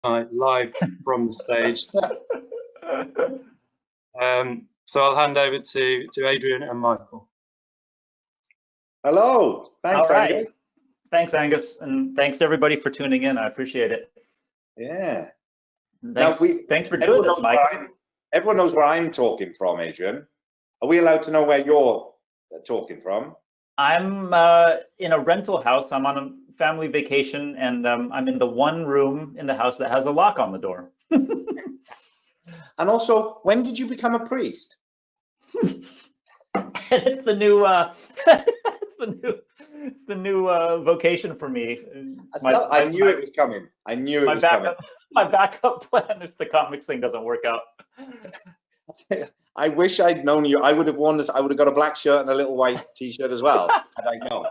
live from the stage. So I'll hand over to Adrian and Michael. Hello. Thanks, All right. Angus. Thanks, Angus, and thanks to everybody for tuning in. I appreciate it. Yeah. Thanks for doing this, Michael. Everyone knows where I'm talking from, Adrian. Are we allowed to know where you're talking from? I'm in a rental house. I'm on a family vacation, and I'm in the one room in the house that has a lock on the door. And also, when did you become a priest? It's the new it's the new vocation for me. I knew it was coming. I knew it was coming. My backup plan if the comics thing doesn't work out. I wish I'd known you. I would have worn this. I would have got a black shirt and a little white T-shirt as well, had I known.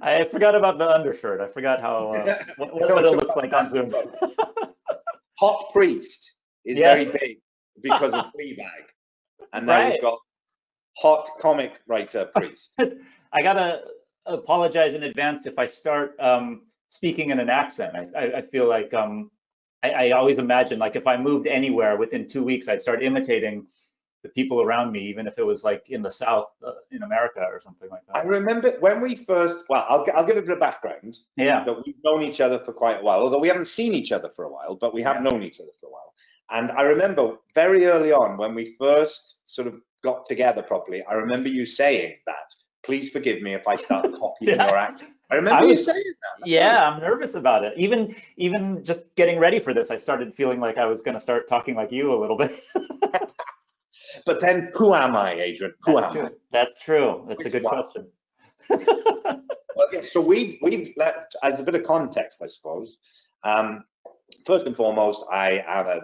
I forgot about the undershirt. I forgot how what it looks like on Zoom. Hot priest is very big because of Fleabag, and now we've got hot comic writer priest. I gotta apologize in advance if I start speaking in an accent. I feel like I always imagine like if I moved anywhere within 2 weeks, I'd start imitating the people around me, even if it was like in the South in America or something like that. I remember when we first, well, I'll give a bit of background. Yeah. That we've known each other for quite a while, although we haven't seen each other for a while, but we have known each other for a while. And I remember very early on when we first sort of got together properly, I remember you saying that, please forgive me if I start copying your accent. I remember you saying that. That's I'm nervous about it. Even just getting ready for this, I started feeling like I was going to start talking like you a little bit. But then, who am I, Adrian? Who am I? That's true. That's a good question. Well, yeah, so we've left, as a bit of context, I suppose. First and foremost, I am a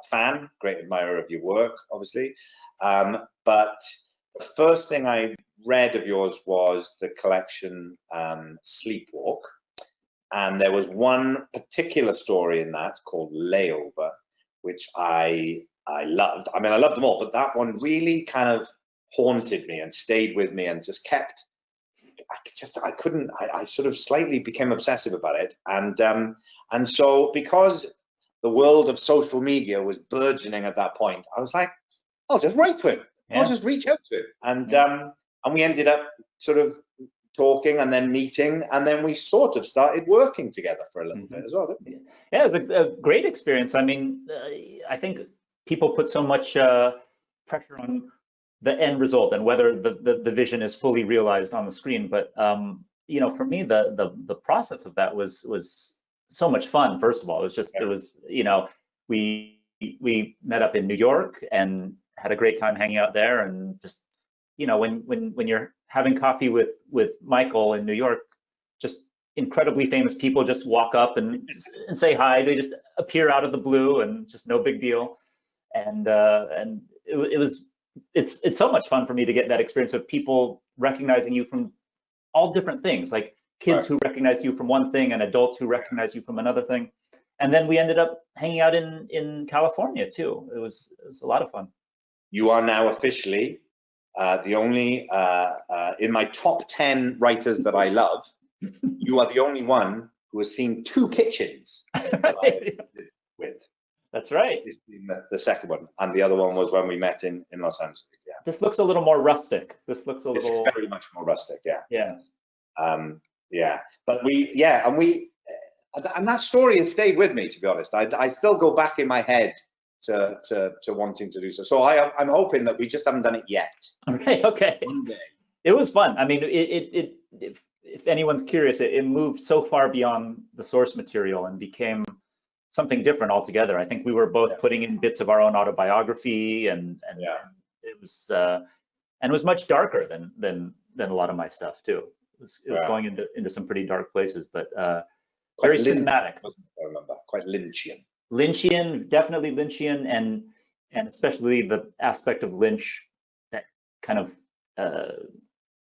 fan, great admirer of your work, obviously. But the first thing I read of yours was the collection Sleepwalk. And there was one particular story in that called Layover, which I loved. I mean, I loved them all, but that one really kind of haunted me and stayed with me and just kept, I sort of slightly became obsessive about it. And so because the world of social media was burgeoning at that point, I was like, I'll just write to him. Yeah. I'll just reach out to him. And we ended up sort of talking and then meeting, and then we sort of started working together for a little bit as well, didn't we? Yeah, it was a great experience. I mean, I think people put so much pressure on the end result and whether the vision is fully realized on the screen. But you know, for me, the process of that was so much fun. First of all, it was you know, we met up in New York and had a great time hanging out there, and just, you know, when you're having coffee with Michael in New York, just incredibly famous people just walk up and say hi. They just appear out of the blue and just no big deal. And it's so much fun for me to get that experience of people recognizing you from all different things, like kids who recognize you from one thing and adults who recognize you from another thing. And then we ended up hanging out in California too. It was a lot of fun. You are now officially the only, in my top 10 writers that I love, you are the only one who has seen 2 kitchens that I lived with. That's right. This being the second one, and the other one was when we met in Los Angeles. Yeah. This looks a little more rustic. This looks a little. It's very much more rustic. Yeah. Yeah. Yeah. But and that story has stayed with me, to be honest. I still go back in my head to wanting to do so. So I'm hoping that we just haven't done it yet. Right. Okay. One day. It was fun. I mean, if anyone's curious, it moved so far beyond the source material and became something different altogether. I think we were both putting in bits of our own autobiography, and it was much darker than a lot of my stuff too. It was going into some pretty dark places, but very cinematic. I remember, quite Lynchian. Lynchian, definitely Lynchian, and especially the aspect of Lynch that kind of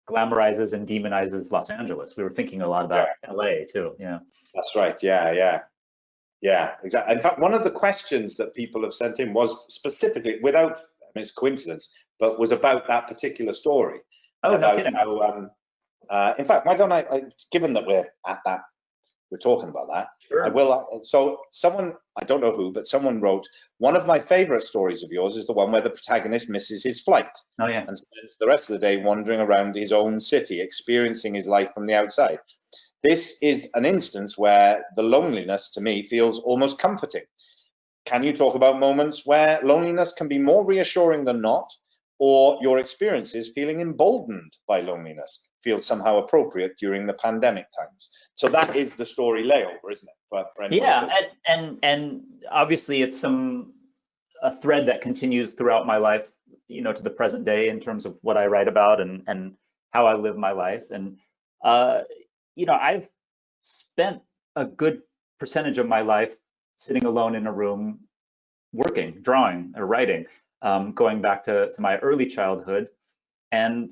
glamorizes and demonizes Los Angeles. We were thinking a lot about LA too. Yeah. That's right. Yeah, exactly. In fact, one of the questions that people have sent in was specifically, without, I mean, it's coincidence, but was about that particular story. Oh, about no kidding. How, in fact, why don't I, given that we're at that we're talking about that. Sure. I will. So someone, I don't know who, but someone wrote, one of my favorite stories of yours is the one where the protagonist misses his flight. Oh, yeah. And spends the rest of the day wandering around his own city, experiencing his life from the outside. This is an instance where the loneliness to me feels almost comforting. Can you talk about moments where loneliness can be more reassuring than not, or your experiences feeling emboldened by loneliness feel somehow appropriate during the pandemic times? So that is the story layover, isn't it? Yeah, and obviously it's a thread that continues throughout my life, you know, to the present day in terms of what I write about and how I live my life. And you know, I've spent a good percentage of my life sitting alone in a room, working, drawing, or writing, going back to my early childhood. And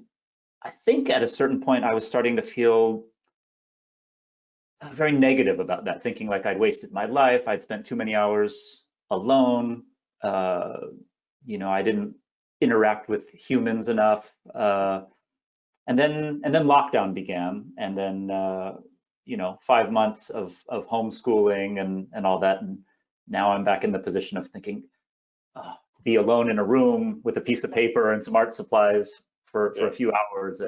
I think at a certain point I was starting to feel very negative about that, thinking like I'd wasted my life, I'd spent too many hours alone, you know, I didn't interact with humans enough. And then lockdown began, and then you know, 5 months of homeschooling and all that, and now I'm back in the position of thinking, oh, be alone in a room with a piece of paper and some art supplies for a few hours.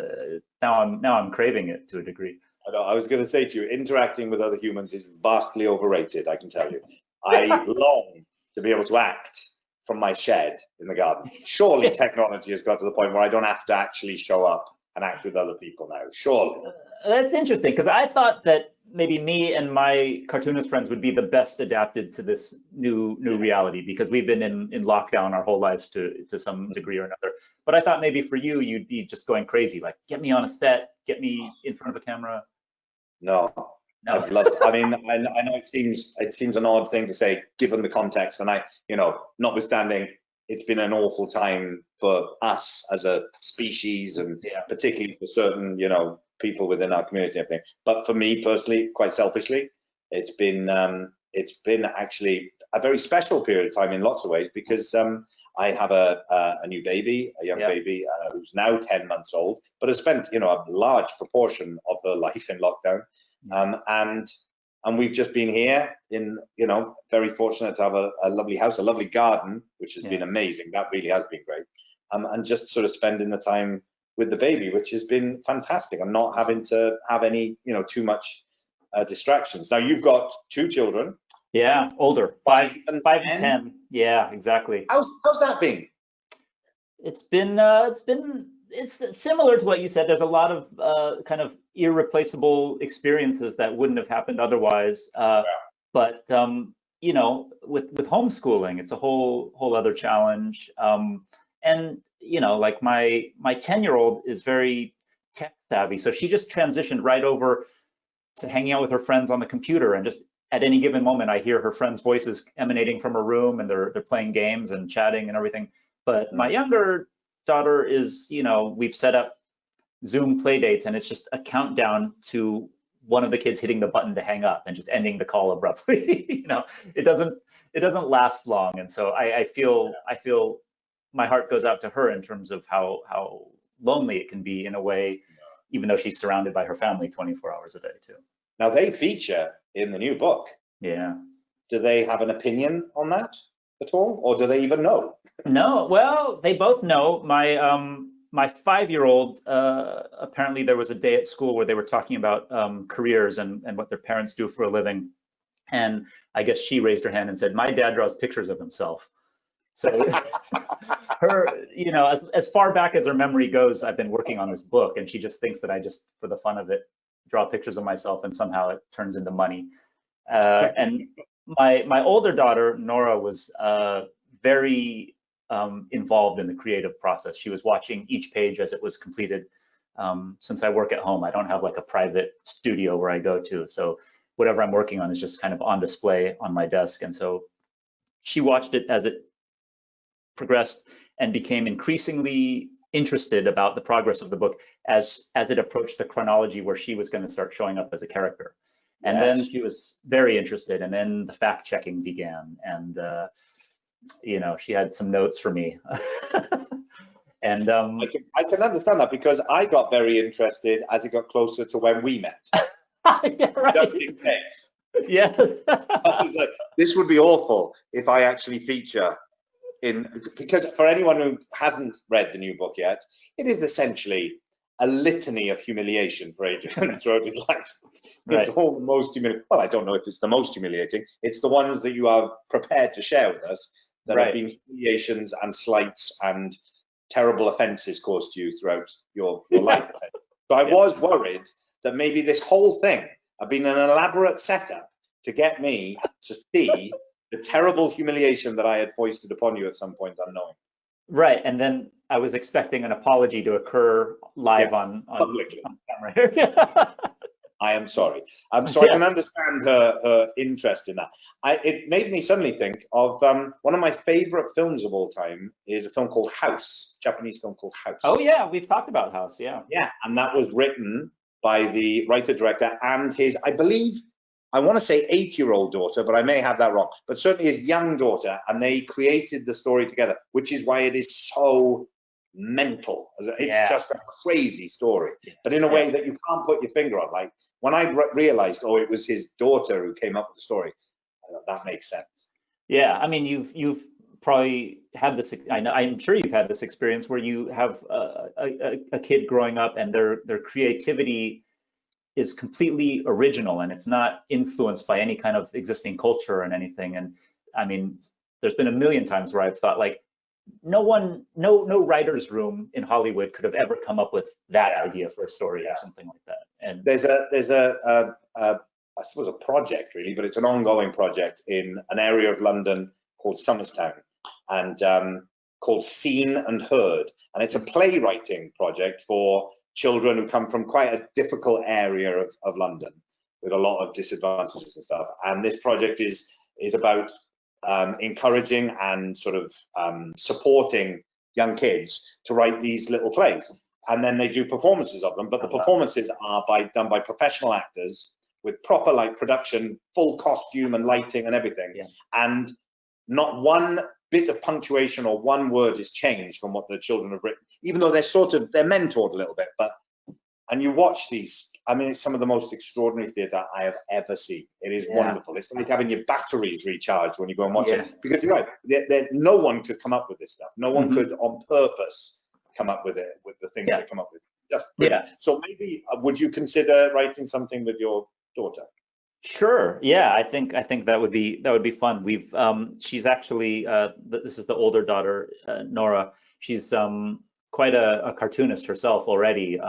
Now I'm craving it to a degree. I was going to say to you, interacting with other humans is vastly overrated, I can tell you. I long to be able to act from my shed in the garden. Surely technology has got to the point where I don't have to actually show up and act with other people now, surely. That's interesting, because I thought that maybe me and my cartoonist friends would be the best adapted to this new reality, because we've been in lockdown our whole lives to some degree or another. But I thought maybe for you, you'd be just going crazy, like, get me on a set, get me in front of a camera. No. I've loved, I mean, I know it seems an odd thing to say given the context, and you know, notwithstanding, it's been an awful time for us as a species, and particularly for certain, you know, people within our community and everything. But for me personally, quite selfishly, it's been actually a very special period of time in lots of ways, because I have a new baby, a young baby who's now 10 months old, but has spent, you know, a large proportion of her life in lockdown. And we've just been here in, you know, very fortunate to have a lovely house, a lovely garden, which has been amazing. That really has been great. And just sort of spending the time with the baby, which has been fantastic, and not having to have any, you know, too much distractions. Now you've got 2 children. Yeah, older, 5 and 10. Yeah, exactly. How's that been? It's similar to what you said. There's a lot of kind of irreplaceable experiences that wouldn't have happened otherwise. But you know, with homeschooling, it's a whole other challenge. And you know, like my 10-year-old is very tech savvy, so she just transitioned right over to hanging out with her friends on the computer, and just at any given moment, I hear her friends' voices emanating from her room, and they're playing games and chatting and everything. But my younger daughter is, you know, we've set up Zoom play dates, and it's just a countdown to one of the kids hitting the button to hang up and just ending the call abruptly. You know, it doesn't last long, and so I feel my heart goes out to her in terms of how lonely it can be in a way, even though she's surrounded by her family 24 hours a day too. Now they feature in the new book. Yeah. Do they have an opinion on that at all, or do they even know? No, well, they both know. My 5-year-old, apparently there was a day at school where they were talking about careers and what their parents do for a living. And I guess she raised her hand and said, my dad draws pictures of himself. So her, you know, as far back as her memory goes, I've been working on this book, and she just thinks that I just, for the fun of it, draw pictures of myself, and somehow it turns into money. And my older daughter, Nora, was very involved in the creative process. She was watching each page as it was completed. Since I work at home, I don't have like a private studio where I go to. So whatever I'm working on is just kind of on display on my desk. And so she watched it as it progressed and became increasingly interested about the progress of the book as it approached the chronology where she was going to start showing up as a character. And then she was very interested, and then the fact checking began, and you know, she had some notes for me. And I can understand that, because I got very interested as it got closer to when we met. Yeah, right. just in case. Yes. I was like, this would be awful if I actually feature because for anyone who hasn't read the new book yet, it is essentially a litany of humiliation for Adrian throughout his life. Right. It's all the most humiliating. Well, I don't know if it's the most humiliating. It's the ones that you are prepared to share with us that have been humiliations and slights and terrible offences caused to you throughout your life. So I was worried that maybe this whole thing had been an elaborate setup to get me to see the terrible humiliation that I had foisted upon you at some point unknowing. Right, and then I was expecting an apology to occur live on camera here. I am sorry. So I can understand her interest in that. It made me suddenly think of one of my favorite films of all time is a film called House, Japanese film called House. Oh yeah, we've talked about House, yeah. Yeah, and that was written by the writer-director and his, I believe, I want to say 8-year-old daughter, but I may have that wrong, but certainly his young daughter, and they created the story together, which is why it is so mental. It's just a crazy story, but in a way that you can't put your finger on. Like when I realized, oh, it was his daughter who came up with the story, that makes sense. Yeah, I mean, you've probably had this, I'm sure you've had this experience where you have a kid growing up and their creativity is completely original and it's not influenced by any kind of existing culture and anything. And I mean, there's been a million times where I've thought like, no writer's room in Hollywood could have ever come up with that idea for a story or something like that. And there's I suppose a project really, but it's an ongoing project in an area of London called Somerstown and called Seen and Heard. And it's a playwriting project for children who come from quite a difficult area of London with a lot of disadvantages and stuff. And this project is about encouraging and sort of supporting young kids to write these little plays. And then they do performances of them, but the performances are done by professional actors with proper like production, full costume and lighting and everything. Yeah. And not one bit of punctuation or one word is changed from what the children have written, even though they're mentored a little bit. And you watch these, I mean, it's some of the most extraordinary theatre I have ever seen. It is wonderful. It's like having your batteries recharged when you go and watch it, because you're right, no one could come up with this stuff. No one could on purpose come up with it, with the things they come up with. Just brilliant. So maybe would you consider writing something with your daughter? Sure. Yeah, I think that would be fun. We've she's actually this is the older daughter, Nora. She's quite a cartoonist herself already.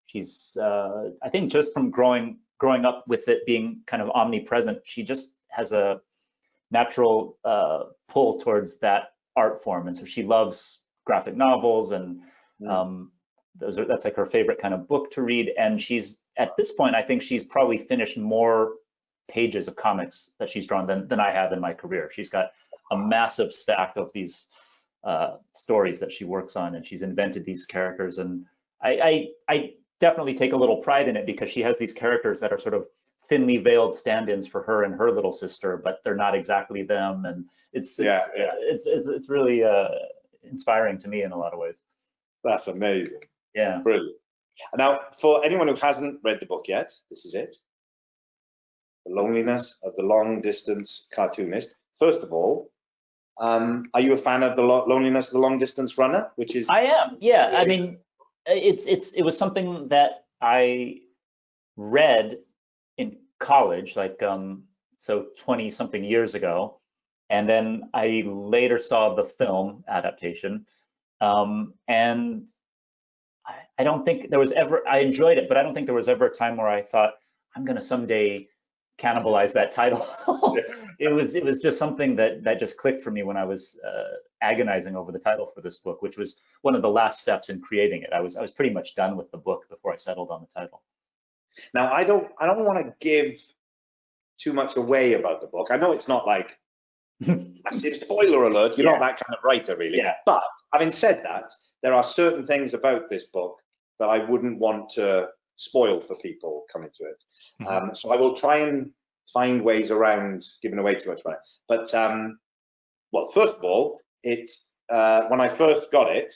She's I think just from growing up with it being kind of omnipresent, she just has a natural pull towards that art form, and so she loves graphic novels, and that's like her favorite kind of book to read. And she's at this point, I think she's probably finished more pages of comics that she's drawn than I have in my career. She's got a massive stack of these stories that she works on, and she's invented these characters. And I definitely take a little pride in it, because she has these characters that are sort of thinly veiled stand-ins for her and her little sister, but they're not exactly them. And it's really inspiring to me in a lot of ways. That's amazing. Yeah, brilliant. Now, for anyone who hasn't read the book yet, this is it. The Loneliness of the Long Distance Cartoonist. First of all, are you a fan of the Loneliness of the Long Distance Runner? Which is I am. Yeah, I mean, it was something that I read in college, like so 20 something years ago, and then I later saw the film adaptation, and I don't think there was ever, I enjoyed it, but I don't think there was ever a time where I thought I'm gonna someday cannibalize that title. It was just something that just clicked for me when I was agonizing over the title for this book, which was one of the last steps in creating it. I was pretty much done with the book before I settled on the title. Now, I don't want to give too much away about the book. I know it's not like massive spoiler alert. You're not that kind of writer, really. Yeah. But having said that, there are certain things about this book that I wouldn't want to spoil for people coming to it. So I will try and find ways around giving away too much about it. But well, first of all, it's when I first got it,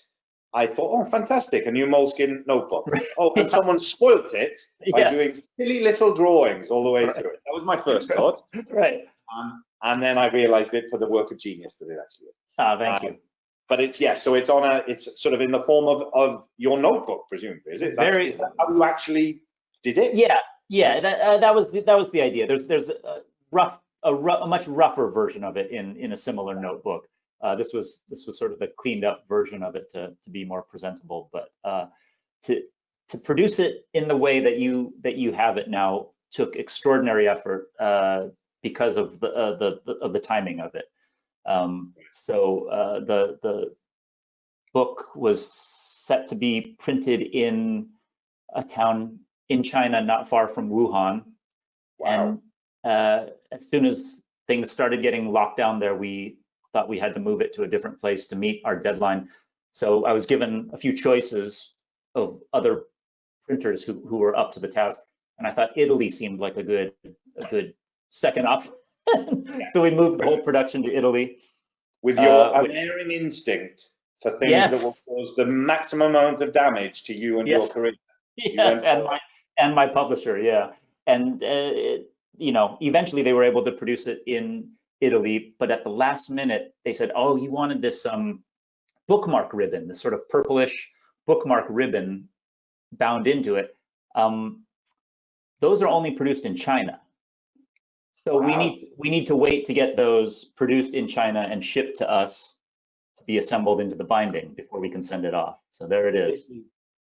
I thought, oh, fantastic, a new moleskin notebook. Right. Oh, and someone spoilt it by Yes. doing silly little drawings all the way Right. through it. That was my first thought. Right. And then I realized it for the work of genius that it actually is. Ah, thank you. But it's, yeah, so it's it's sort of in the form of your notebook, presumably, is it? Is that how you actually did it? Yeah. That was the idea. There's a much rougher version of it in a similar notebook. This was sort of the cleaned up version of it to be more presentable. But to produce it in the way that you have it now took extraordinary effort because of the timing of it. So the book was set to be printed in a town in China not far from Wuhan. Wow. And as soon as things started getting locked down there, we thought we had to move it to a different place to meet our deadline. So I was given a few choices of other printers who were up to the task, and I thought Italy seemed like a good second option. So we moved the whole production to Italy. With your unerring instinct for things that will cause the maximum amount of damage to you and your career. Yes, and my publisher, yeah. And you know, eventually they were able to produce it in Italy, but at the last minute they said, "Oh, you wanted this bookmark ribbon, this sort of purplish bookmark ribbon bound into it. Those are only produced in China, so we need to wait to get those produced in China and shipped to us to be assembled into the binding before we can send it off." So there it is.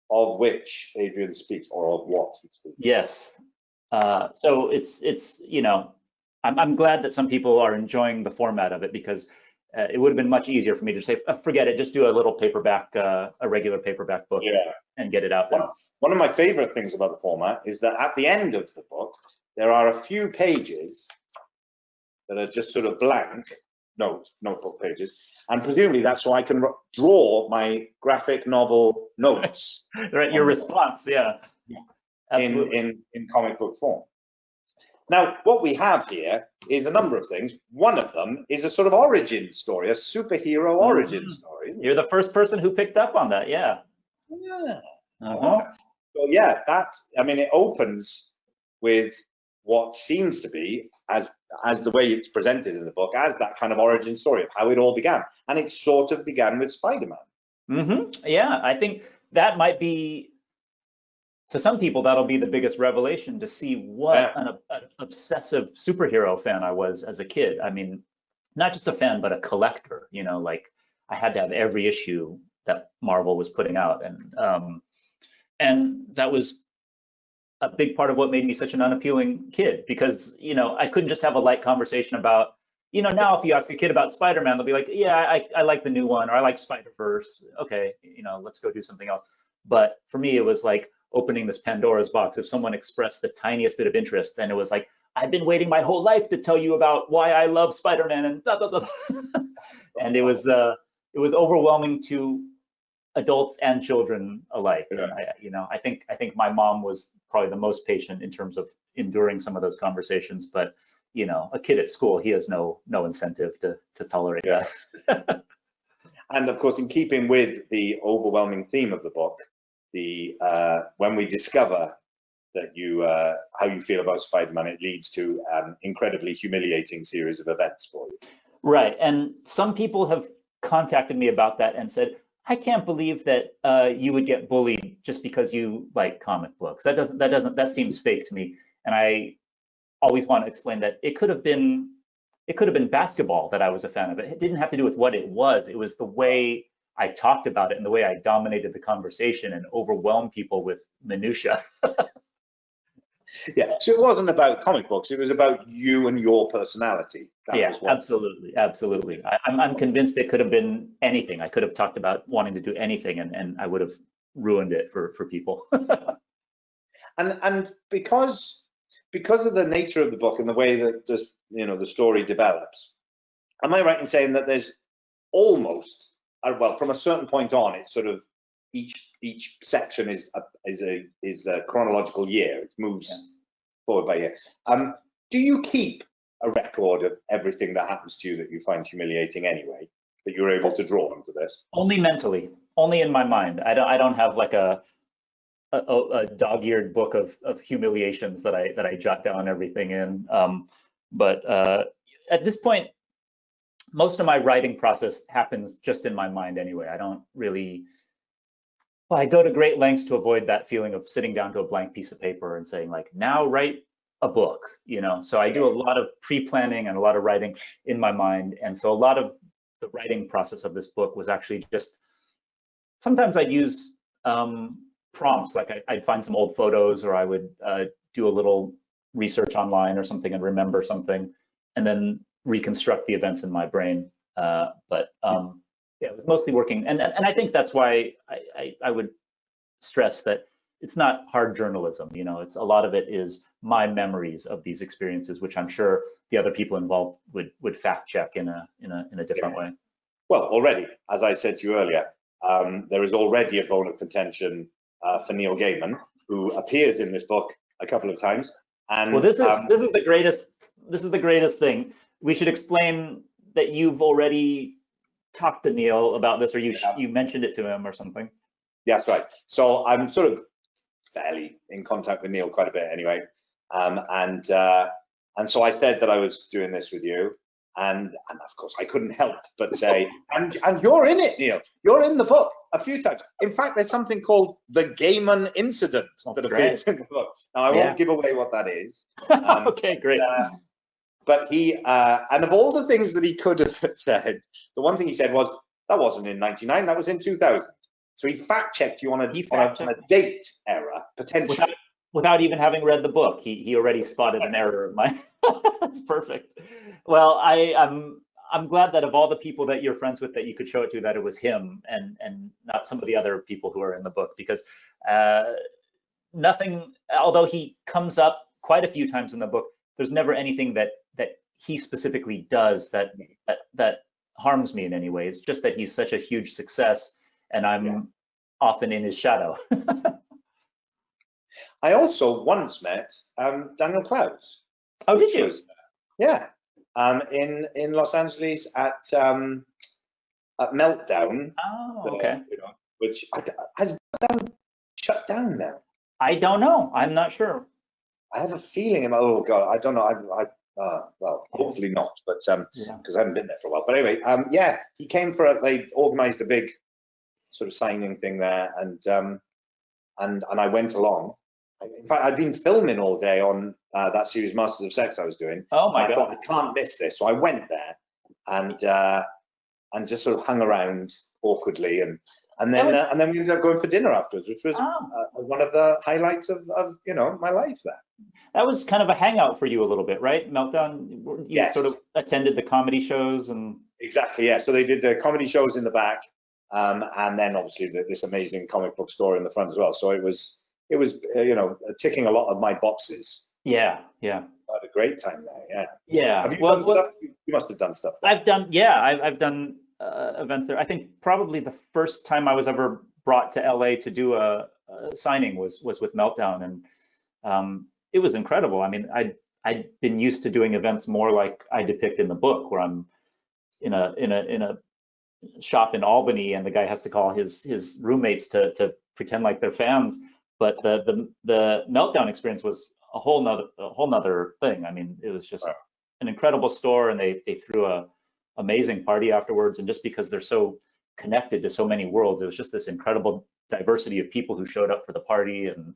Of which Adrian speaks, or of what he speaks. Yes. So it's you know, I'm glad that some people are enjoying the format of it, because it would have been much easier for me to say, forget it, just do a little paperback, a regular paperback book, and get it out there. One of my favorite things about the format is that at the end of the book, there are a few pages that are just sort of blank notebook pages, and presumably that's so I can draw my graphic novel notes. Right, your response, yeah. In comic book form. Now, what we have here is a number of things. One of them is a sort of origin story, a superhero origin story. Isn't it? You're the first person who picked up on that, yeah. Yeah. So yeah, I mean, it opens with what seems to be, as the way it's presented in the book, as that kind of origin story of how it all began. And it sort of began with Spider-Man. Yeah, I think that might be, to some people, that'll be the biggest revelation, to see what an obsessive superhero fan I was as a kid. I mean, not just a fan, but a collector. You know, like I had to have every issue that Marvel was putting out, and that was a big part of what made me such an unappealing kid, because, you know, I couldn't just have a light conversation about, you know, now if you ask a kid about Spider-Man, they'll be like, yeah, I like the new one, or I like Spider-Verse. Okay, you know, let's go do something else. But for me, it was like opening this Pandora's box. If someone expressed the tiniest bit of interest, then it was like, I've been waiting my whole life to tell you about why I love Spider-Man, and blah, blah, blah. And it was overwhelming to adults and children alike. And I think my mom was probably the most patient in terms of enduring some of those conversations. But you know, a kid at school, he has no incentive to tolerate that. And of course, in keeping with the overwhelming theme of the book, when we discover that how you feel about Spider-Man, it leads to an incredibly humiliating series of events for you. Right, and some people have contacted me about that and said, I can't believe that you would get bullied just because you like comic books. That seems fake to me. And I always want to explain that it could have been basketball that I was a fan of. It didn't have to do with what it was. It was the way I talked about it and the way I dominated the conversation and overwhelmed people with minutia. Yeah, so it wasn't about comic books. It was about you and your personality. Absolutely. I'm convinced it could have been anything. I could have talked about wanting to do anything, and I would have ruined it for people. and because of the nature of the book and the way that the story develops, am I right in saying that there's almost, well, from a certain point on, it's sort of each section is a chronological year. It moves forward by year. Do you keep a record of everything that happens to you that you find humiliating anyway? that you were able to draw onto this? Only mentally, only in my mind. I don't have like a dog-eared book of humiliations that I jot down everything in. But at this point, most of my writing process happens just in my mind anyway. I don't really, well, I go to great lengths to avoid that feeling of sitting down to a blank piece of paper and saying like, now write a book, you know? So I do a lot of pre-planning and a lot of writing in my mind. And so a lot of the writing process of this book was actually just, sometimes I'd use prompts, like I'd find some old photos, or I would do a little research online or something and remember something, and then reconstruct the events in my brain. Yeah, it was mostly working, and I think that's why I would stress that it's not hard journalism. You know, it's a lot of it is my memories of these experiences, which I'm sure the other people involved would fact check in a different way. Well, already, as I said to you earlier, there is already a bone of contention for Neil Gaiman, who appears in this book a couple of times. And well, this is the greatest. This is the greatest thing. We should explain that you've already talked to Neil about this, or you mentioned it to him or something. Yes, right. So I'm sort of fairly in contact with Neil quite a bit anyway. And so I said that I was doing this with you. And of course I couldn't help but say, and you're in it, Neil. You're in the book a few times. In fact, there's something called the Gaiman incident that appears in the book. Now I won't give away what that is. Okay, great. But he, and of all the things that he could have said, the one thing he said was, that wasn't in 99, that was in 2000. So he fact checked you on a date error, potentially. Without even having read the book, he already spotted an error of mine. That's perfect. Well, I'm glad that of all the people that you're friends with that you could show it to, that it was him and not some of the other people who are in the book, because nothing, although he comes up quite a few times in the book, there's never anything that he specifically does that harms me in any way. It's just that he's such a huge success, and I'm often in his shadow. I also once met Daniel Clowes. Oh, did you? In Los Angeles at Meltdown. Oh, okay. Which has Meltdown shut down now? I don't know. I'm not sure. I have a feeling. Oh God, I don't know. Well, hopefully not, but because I haven't been there for a while. But anyway, yeah, he came for they organised a big sort of signing thing there, and I went along. In fact, I'd been filming all day on that series Masters of Sex I was doing. Oh my God! I thought I can't miss this, so I went there and just sort of hung around awkwardly, and then we ended up going for dinner afterwards, which was one of the highlights of my life there. That was kind of a hangout for you a little bit, right? Meltdown. You sort of attended the comedy shows and. Exactly, yeah. So they did the comedy shows in the back, and then obviously this amazing comic book store in the front as well. So it was ticking a lot of my boxes. Yeah. I had a great time there. Yeah. Yeah. Have you done stuff? You must have done stuff there. I've done events there. I think probably the first time I was ever brought to LA to do a signing was with Meltdown, and it was incredible. I mean, I'd been used to doing events more like I depict in the book, where I'm in a shop in Albany, and the guy has to call his roommates to pretend like they're fans. But the Meltdown experience was a whole nother thing. I mean, it was just an incredible store, and they threw a amazing party afterwards. And just because they're so connected to so many worlds, it was just this incredible diversity of people who showed up for the party. And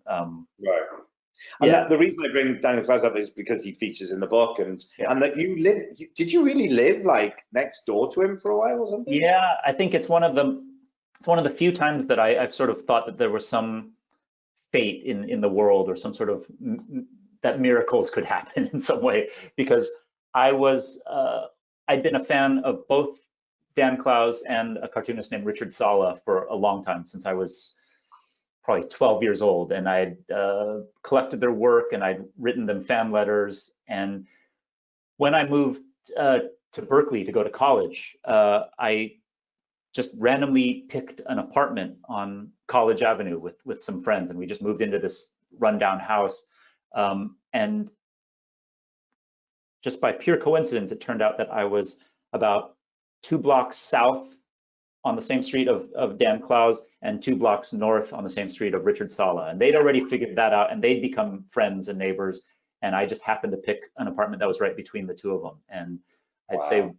and the reason I bring Daniel Clowes up is because he features in the book, and that did you really live like next door to him for a while or something? Yeah, I think it's one of the few times that I've sort of thought that there was some fate in the world, or some sort of that miracles could happen in some way, because I'd been a fan of both Dan Clowes and a cartoonist named Richard Sala for a long time, since I was probably 12 years old, and I'd collected their work, and I'd written them fan letters. And when I moved to Berkeley to go to college, I just randomly picked an apartment on College Avenue with some friends, and we just moved into this rundown house. And just by pure coincidence, it turned out that I was about 2 blocks south on the same street of Dan Clowes and 2 blocks north on the same street of Richard Sala. And they'd already figured that out, and they'd become friends and neighbors. And I just happened to pick an apartment that was right between the two of them. And I'd say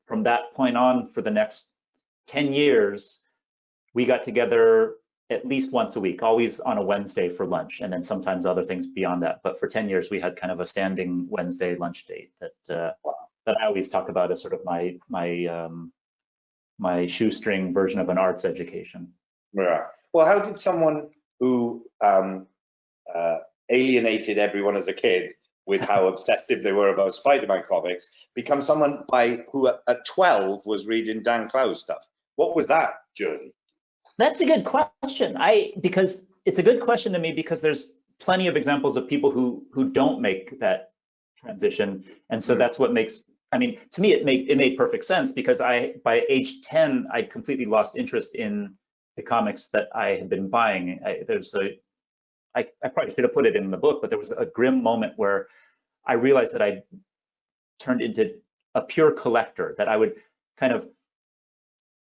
from that point on, for the next 10 years, we got together at least once a week, always on a Wednesday for lunch, and then sometimes other things beyond that. But for 10 years, we had kind of a standing Wednesday lunch date that I always talk about as sort of my shoestring version of an arts education. Right. Well, how did someone who alienated everyone as a kid with how obsessive they were about Spider-Man comics become someone who at 12 was reading Dan Clowes stuff? What was that journey? That's a good question. Because it's a good question to me, because there's plenty of examples of people who don't make that transition, and so that's what makes. I mean, to me, it made perfect sense, because by age 10 I'd completely lost interest in the comics that I had been buying. I probably should have put it in the book, but there was a grim moment where I realized that I turned into a pure collector, that I would kind of,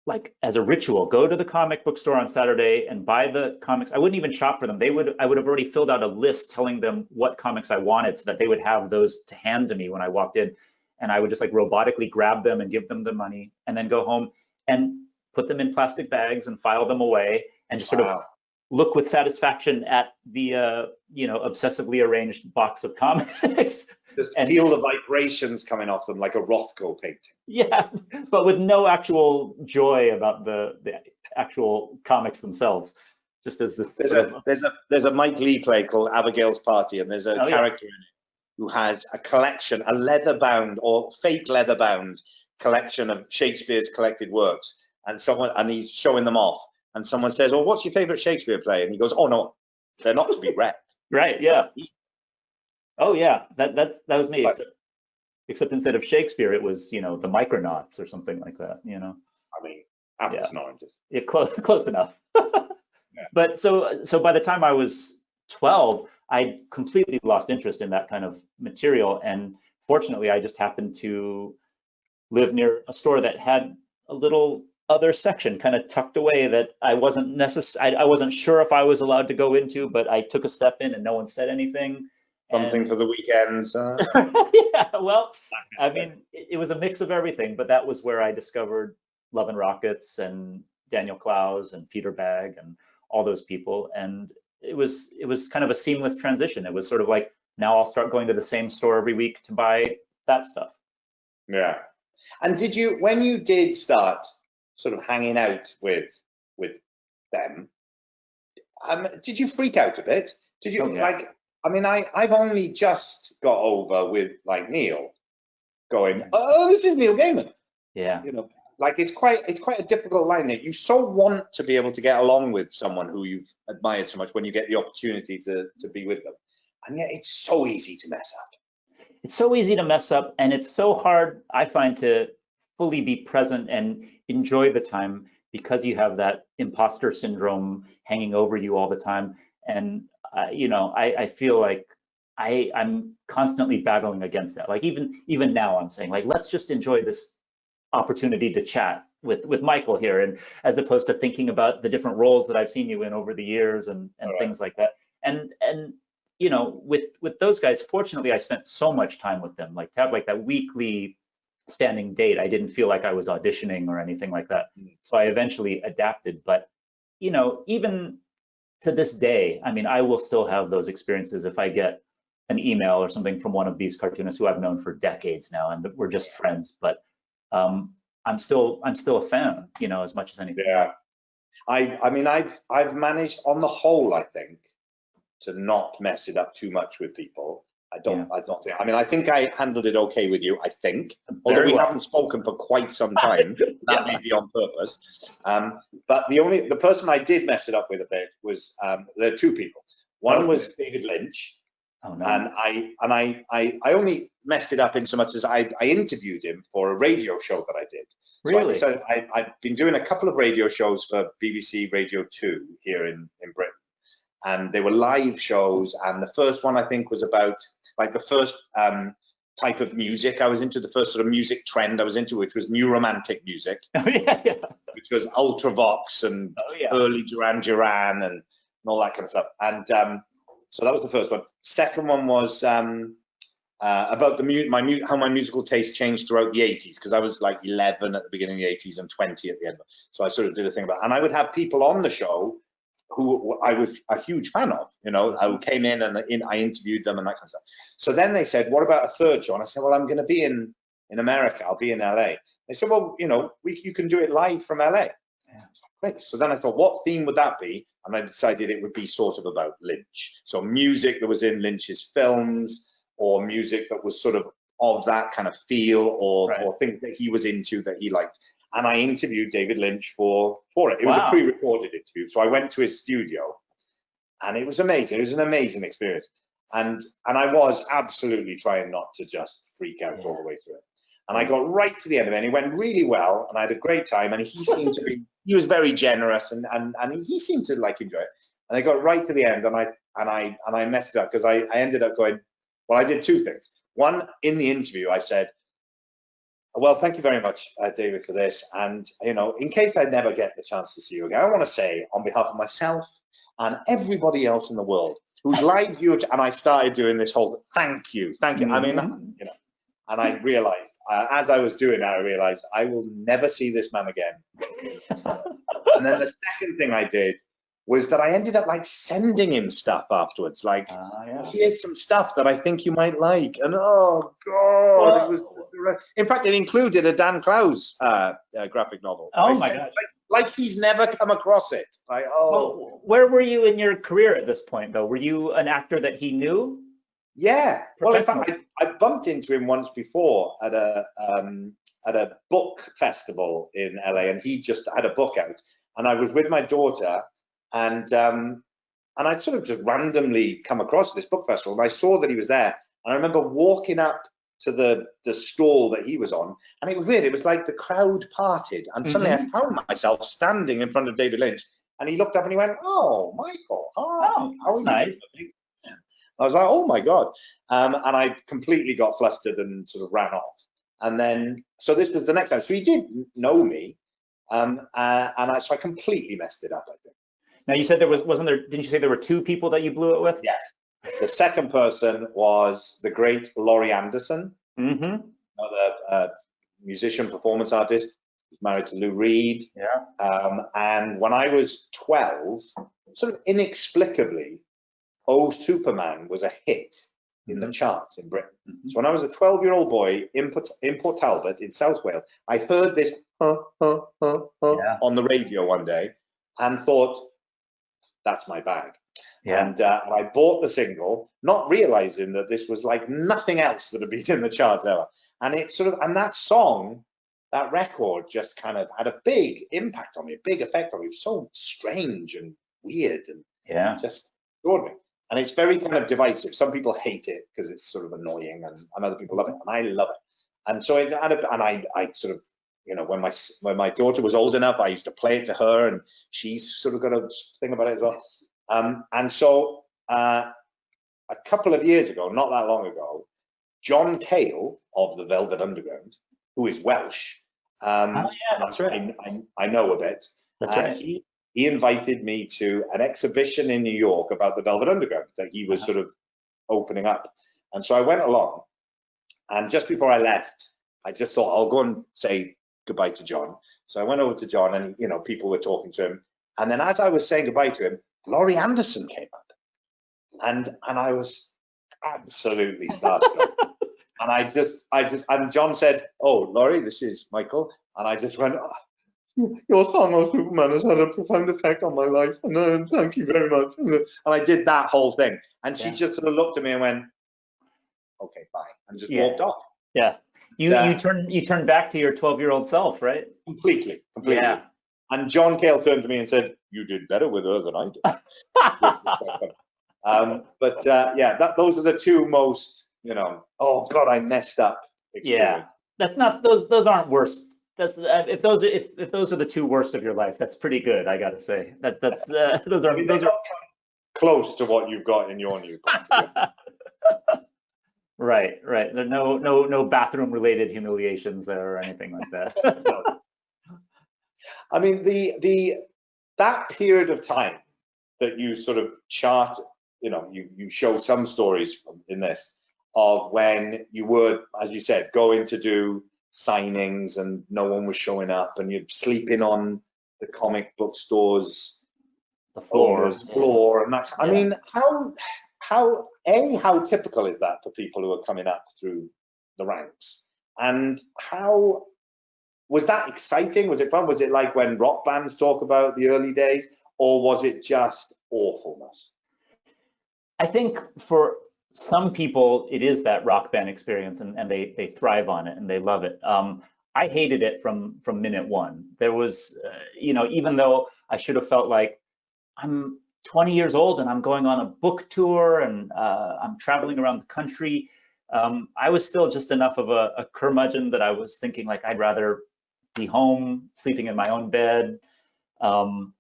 like, as a ritual, go to the comic book store on Saturday and buy the comics. I wouldn't even shop for them. I would have already filled out a list telling them what comics I wanted, so that they would have those to hand to me when I walked in. And I would just like robotically grab them and give them the money, and then go home and put them in plastic bags and file them away, and just sort of look with satisfaction at the obsessively arranged box of comics. Just feel the vibrations coming off them like a Rothko painting. Yeah, but with no actual joy about the actual comics themselves. Just as this. There's a Mike Leigh play called Abigail's Party, and there's a character in it who has a collection, a leather-bound or fake leather-bound collection of Shakespeare's collected works, and he's showing them off. And someone says, "Well, what's your favorite Shakespeare play?" And he goes, "Oh no, they're not to be read." Right? Yeah. Oh yeah, that was me. Except instead of Shakespeare, it was the Micronauts or something like that. I mean, apples and oranges. Yeah, close enough. But so by the time I was 12, I completely lost interest in that kind of material, and fortunately, I just happened to live near a store that had a little other section kind of tucked away that I wasn't sure if I was allowed to go into, but I took a step in and no one said anything. Something for the weekends. Yeah, well, I mean, it was a mix of everything, but that was where I discovered Love and Rockets and Daniel Clowes and Peter Bagg and all those people, and it was kind of a seamless transition. It was sort of like, now I'll start going to the same store every week to buy that stuff. Yeah. And when you did start sort of hanging out with them, did you freak out a bit? Did you I mean, I've only just got over with like Neil going, "Oh, this is Neil Gaiman." Yeah. Like it's quite a difficult line that you so want to be able to get along with someone who you've admired so much when you get the opportunity to be with them, and yet it's so easy to mess up. It's so easy to mess up, and it's so hard, I find, to fully be present and enjoy the time, because you have that imposter syndrome hanging over you all the time. And I feel like I'm constantly battling against that. Like even now, I'm saying, like, let's just enjoy this opportunity to chat with Michael here, and as opposed to thinking about the different roles that I've seen you in over the years and things like that. And with those guys, fortunately, I spent so much time with them. Like, to have like that weekly standing date, I didn't feel like I was auditioning or anything like that. So I eventually adapted. But even to this day, I mean, I will still have those experiences if I get an email or something from one of these cartoonists who I've known for decades now, and we're just friends. But I'm still a fan, as much as anything. Yeah, I mean, I've managed on the whole, I think, to not mess it up too much with people. I don't think. I mean, I think I handled it okay with you. I think, although we haven't spoken for quite some time, that may be on purpose. But the person I did mess it up with a bit was there are two people. One was David Lynch. Oh, no. And I only messed it up in so much as I interviewed him for a radio show that I did. Really? So I've been doing a couple of radio shows for BBC Radio 2 here in Britain. And they were live shows. And the first one, I think, was about like the first type of music I was into, the first sort of music trend I was into, which was new romantic music, Oh, yeah. which was Ultravox and early Duran Duran and all that kind of stuff. And so that was the first one. Second one was about how my musical taste changed throughout the 80s, because I was like 11 at the beginning of the 80s and 20 at the end. So I sort of did a thing about, and I would have people on the show who I was a huge fan of, you know, who came in and I interviewed them and that kind of stuff. So then they said, what about a third show? And I said, well, I'm going to be in America. I'll be in LA. They said, well, you know, you can do it live from LA. Yeah. Great. So then I thought, what theme would that be? And I decided it would be sort of about Lynch. So music that was in Lynch's films, or music that was sort of that kind of feel, or things that he was into that he liked. And I interviewed David Lynch for it. It was a pre-recorded interview. So I went to his studio and it was amazing. It was an amazing experience. And I was absolutely trying not to just freak out all the way through it. And I got right to the end of it, and it went really well, and I had a great time, and he seemed to be, he was very generous, and he seemed to like enjoy it. And I got right to the end, and I messed it up, because I ended up going, well, I did two things. One, in the interview, I said, well, thank you very much, David, for this. And, you know, in case I never get the chance to see you again, I want to say on behalf of myself and everybody else in the world whose lives you, and I started doing this whole thank you. I mean, you know, and I realized, as I was doing that, I realized I will never see this man again. And then the second thing I did was that I ended up like sending him stuff afterwards, like, here's some stuff that I think you might like. And oh God, it was, in fact, it included a Dan Clowes graphic novel. Oh my God. Like he's never come across it. Like, well, where were you in your career at this point, though? Were you an actor that he knew? Yeah. Well, in fact, I bumped into him once before at a book festival in LA, and he just had a book out, and I was with my daughter, and I'd sort of just randomly come across this book festival, and I saw that he was there, and I remember walking up to the stall that he was on, and it was weird. It was like the crowd parted, and suddenly I found myself standing in front of David Lynch, and he looked up and he went, "Oh, Michael, oh, that's nice." I was like, "Oh my God," and I completely got flustered and sort of ran off. And then, so this was the next time. So he did know me, so I completely messed it up, I think. Now you said didn't you say there were two people that you blew it with? Yes. The second person was the great Laurie Anderson, another musician, performance artist, married to Lou Reed. Yeah. And when I was 12, sort of inexplicably, Oh Superman was a hit in the charts in Britain. So when I was a 12-year-old boy in Port Talbot in South Wales, I heard this on the radio one day and thought, that's my bag. Yeah. And I bought the single, not realizing that this was like nothing else that had been in the charts ever. And it sort of, and that song, that record just kind of had a big impact on me, a big effect on me. It was so strange and weird and just extraordinary. And it's very kind of divisive. Some people hate it because it's sort of annoying, and other people love it, and I love it. And so I sort of, you know, when my daughter was old enough, I used to play it to her, and she's sort of got a thing about it as well. And so a couple of years ago, not that long ago, John Cale of the Velvet Underground, who is Welsh, that's right. I know a bit. That's right. He invited me to an exhibition in New York about the Velvet Underground that he was sort of opening up. And so I went along, and just before I left, I just thought, I'll go and say goodbye to John. So I went over to John, and, you know, people were talking to him. And then as I was saying goodbye to him, Laurie Anderson came up. And I was absolutely starstruck. And John said, "Oh, Laurie, this is Michael." And I just went, "Oh, your song, Oh Superman, has had a profound effect on my life, and thank you very much." And I did that whole thing, and she just sort of looked at me and went, "Okay, bye," and just walked off. Yeah, you turned back to your 12-year-old self, right? Completely. Yeah. And John Cale turned to me and said, "You did better with her than I did." Those are the two most, you know, oh God, I messed up experience. Yeah, that's not those aren't worse. That's if those are the two worst of your life, that's pretty good, I gotta say. Those are close to what you've got in your new book. Right, right. There are no bathroom related humiliations there or anything like that. No. I mean, that period of time that you sort of chart, you show some stories in this of when you were, as you said, going to do signings and no one was showing up, and you're sleeping on the comic book stores The floor. owner's floor, and that. I Yeah. mean, how typical is that for people who are coming up through the ranks, and how was that exciting? Was it fun? Was it like when rock bands talk about the early days, or was it just awfulness? I think for some people, it is that rock band experience, and they thrive on it and they love it. I hated it from minute one. There was, even though I should have felt like I'm 20 years old and I'm going on a book tour and I'm traveling around the country, I was still just enough of a curmudgeon that I was thinking like I'd rather be home, sleeping in my own bed, or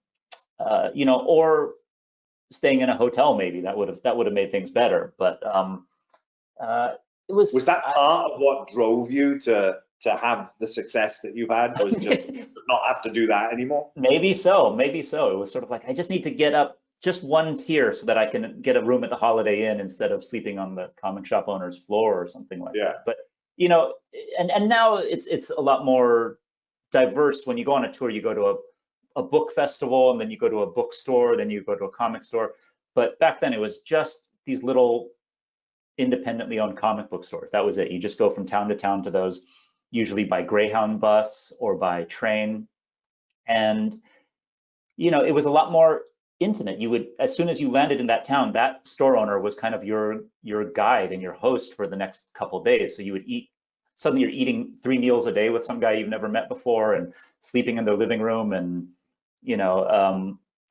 staying in a hotel. Maybe that would have made things better. But it was that part of what drove you to have the success that you've had, was just not have to do that anymore? Maybe so. It was sort of like I just need to get up just one tier so that I can get a room at the Holiday Inn instead of sleeping on the comic shop owner's floor or something like that. But and now it's a lot more diverse. When you go on a tour, you go to a book festival, and then you go to a bookstore, then you go to a comic store. But back then it was just these little independently owned comic book stores. That was it. You just go from town to town to those, usually by Greyhound bus or by train. And it was a lot more intimate. You would, as soon as you landed in that town, that store owner was kind of your guide and your host for the next couple of days. So you would suddenly you're eating 3 meals a day with some guy you've never met before, and sleeping in their living room. And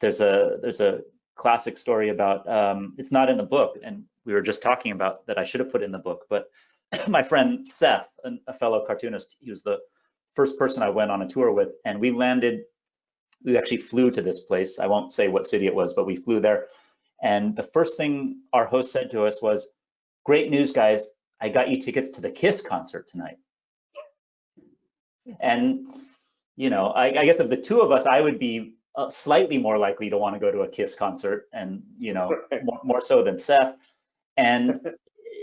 there's a classic story about, it's not in the book, and we were just talking about that I should have put in the book, but my friend Seth, a fellow cartoonist, he was the first person I went on a tour with, and we actually flew to this place. I won't say what city it was, but we flew there. And the first thing our host said to us was, "Great news, guys. I got you tickets to the Kiss concert tonight." And, I guess of the two of us, I would be slightly more likely to want to go to a Kiss concert, and, more so than Seth. And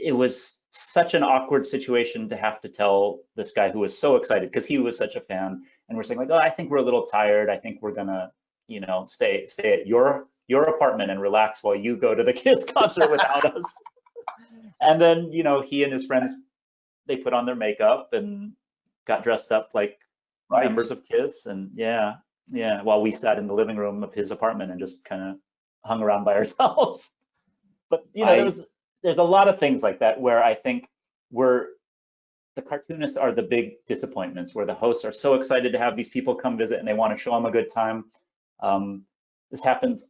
it was such an awkward situation to have to tell this guy who was so excited because he was such a fan, and we're saying like, "Oh, I think we're a little tired. I think we're gonna, stay at your apartment and relax while you go to the Kiss concert without us." And then, he and his friends, they put on their makeup and got dressed up like members of Kiss, and yeah, while we sat in the living room of his apartment and just kind of hung around by ourselves. But there's a lot of things like that where I think the cartoonists are the big disappointments, where the hosts are so excited to have these people come visit and they want to show them a good time. This happens